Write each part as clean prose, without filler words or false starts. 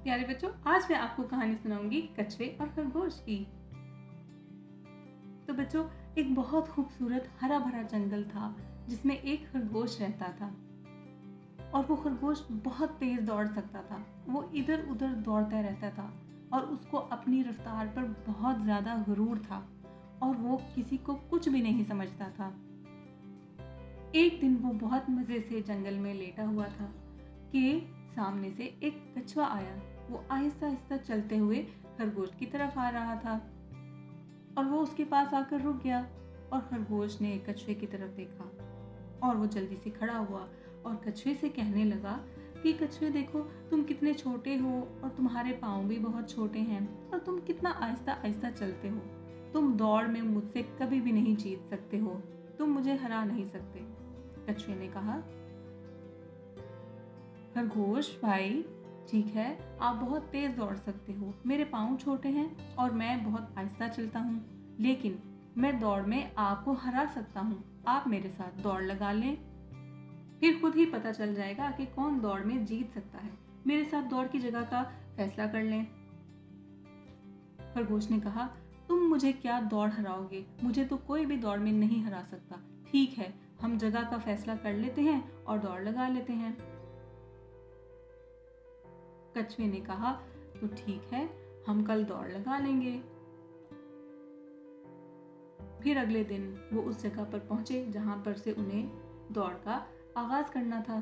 प्यारे बच्चों, आज मैं आपको कहानी सुनाऊंगी कछुए और खरगोश की। तो बच्चों, एक बहुत खूबसूरत हरा भरा जंगल था जिसमें एक खरगोश रहता था। और वो खरगोश बहुत तेज दौड़ सकता था। वो इधर उधर दौड़ता रहता था और उसको अपनी रफ्तार पर बहुत ज्यादा गुरूर था और वो किसी को कुछ भी नहीं समझता था। एक दिन वो बहुत मजे से जंगल में लेटा हुआ था कि सामने से एक कछुआ आया। वो आहिस्ता आहिस्ता चलते हुए खरगोश की तरफ आ रहा था और वो उसके पास आकर रुक गया। और खरगोश ने कछुए की तरफ देखा और वो जल्दी से खड़ा हुआ और कछुए से कहने लगा कि कछुए, देखो तुम कितने छोटे हो और तुम्हारे पाँव भी बहुत छोटे हैं और तुम कितना आहिस्ता आहिस्ता चलते हो। तुम दौड़ में मुझसे कभी भी नहीं जीत सकते हो, तुम मुझे हरा नहीं सकते। कछुए ने कहा, खरगोश भाई, ठीक है, आप बहुत तेज दौड़ सकते हो, मेरे पाँव छोटे हैं और मैं बहुत आहिस्ता चलता हूँ, लेकिन मैं दौड़ में आपको हरा सकता हूँ। आप मेरे साथ दौड़ लगा लें, फिर खुद ही पता चल जाएगा कि कौन दौड़ में जीत सकता है। मेरे साथ दौड़ की जगह का फैसला कर लें। खरगोश ने कहा, तुम मुझे क्या दौड़ हराओगे, मुझे तो कोई भी दौड़ में नहीं हरा सकता। ठीक है, हम जगह का फैसला कर लेते हैं और दौड़ लगा लेते हैं। कछुए ने कहा, तो ठीक है, हम कल दौड़ लगा लेंगे। फिर अगले दिन वो उस जगह पर पहुंचे जहां पर से उन्हें दौड़ का आगाज करना था।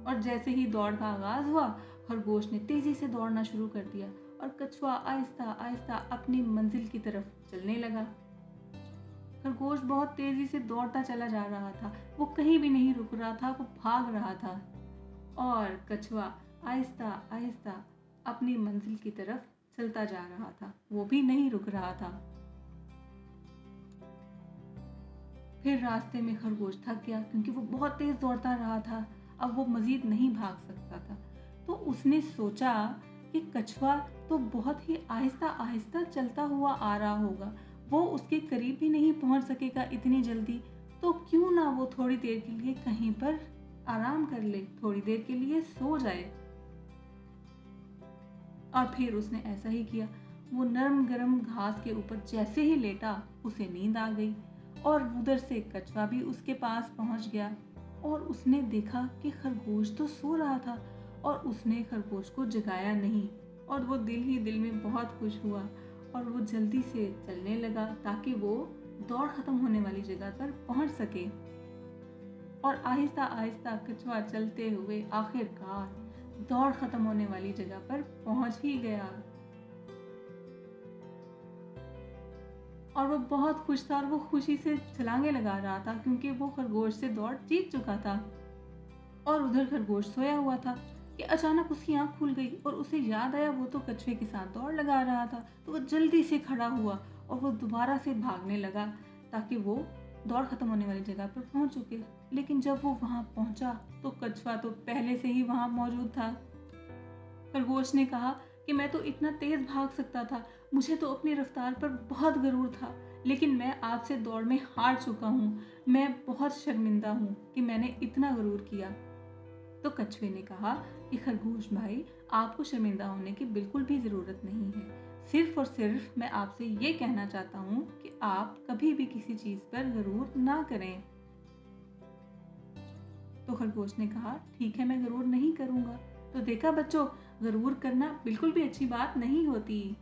और जैसे ही दौड़ का आगाज हुआ, खरगोश ने तेजी से दौड़ना शुरू कर दिया और कछुआ आहिस्ता आहिस्ता अपनी मंजिल की तरफ चलने लगा। खरगोश बहुत तेजी से दौड़ता चला जा रहा था, वो कहीं भी नहीं रुक रहा था, वो भाग रहा था। और कछुआ आहिस्ता आहिस्ता अपनी मंजिल की तरफ चलता जा रहा था, वो भी नहीं रुक रहा था। फिर रास्ते में खरगोश थक गया क्योंकि वो बहुत तेज दौड़ता रहा था। अब वो मजीद नहीं भाग सकता था। तो उसने सोचा कि कछुआ तो बहुत ही आहिस्ता आहिस्ता चलता हुआ आ रहा होगा, वो उसके करीब भी नहीं पहुंच सकेगा इतनी जल्दी, तो क्यों ना वो थोड़ी देर के लिए कहीं पर आराम कर ले, थोड़ी देर के लिए सो जाए। और फिर उसने ऐसा ही किया। वो नरम गरम घास के ऊपर जैसे ही लेटा, उसे नींद आ गई और उधर से कछुआ भी उसके पास पहुंच गया। और उसने देखा कि खरगोश तो सो रहा था और उसने खरगोश को जगाया नहीं। और वो दिल ही दिल में बहुत खुश हुआ और वो जल्दी से चलने लगा ताकि वो दौड़ खत्म होने वाली जगह पर पहुंच सके। और आहिस्ता आहिस्ता कछुआ चलते हुए आखिरकार दौड़ खत्म होने वाली जगह पर पहुंच ही गया। और वो बहुत खुश था और वो खुशी से छलांगे लगा रहा था क्योंकि वो खरगोश से दौड़ जीत चुका था। और उधर खरगोश सोया हुआ था कि अचानक उसकी आंख खुल गई और उसे याद आया वो तो कछुए के साथ दौड़ लगा रहा था। तो वो जल्दी से खड़ा हुआ और वो दोबारा से भागने लगा ताकि वो दौड़ खत्म होने वाली जगह पर पहुंच चुके। लेकिन जब वो वहां पहुंचा तो कछुआ तो पहले से ही वहां मौजूद था। खरगोश ने कहा कि मैं तो इतना तेज भाग सकता था, मुझे तो अपनी रफ्तार पर बहुत गरूर था, लेकिन मैं आपसे दौड़ में हार चुका हूँ। मैं बहुत शर्मिंदा हूँ कि मैंने इतना गरूर किया। तो कछुए ने कहा कि खरगोश भाई, आपको शर्मिंदा होने की बिल्कुल भी ज़रूरत नहीं है। सिर्फ और सिर्फ मैं आपसे ये कहना चाहता हूँ कि आप कभी भी किसी चीज़ पर गरूर ना करें। तो खरगोश ने कहा, ठीक है, मैं गरूर नहीं करूँगा। तो देखा बच्चों, गरूर करना बिल्कुल भी अच्छी बात नहीं होती।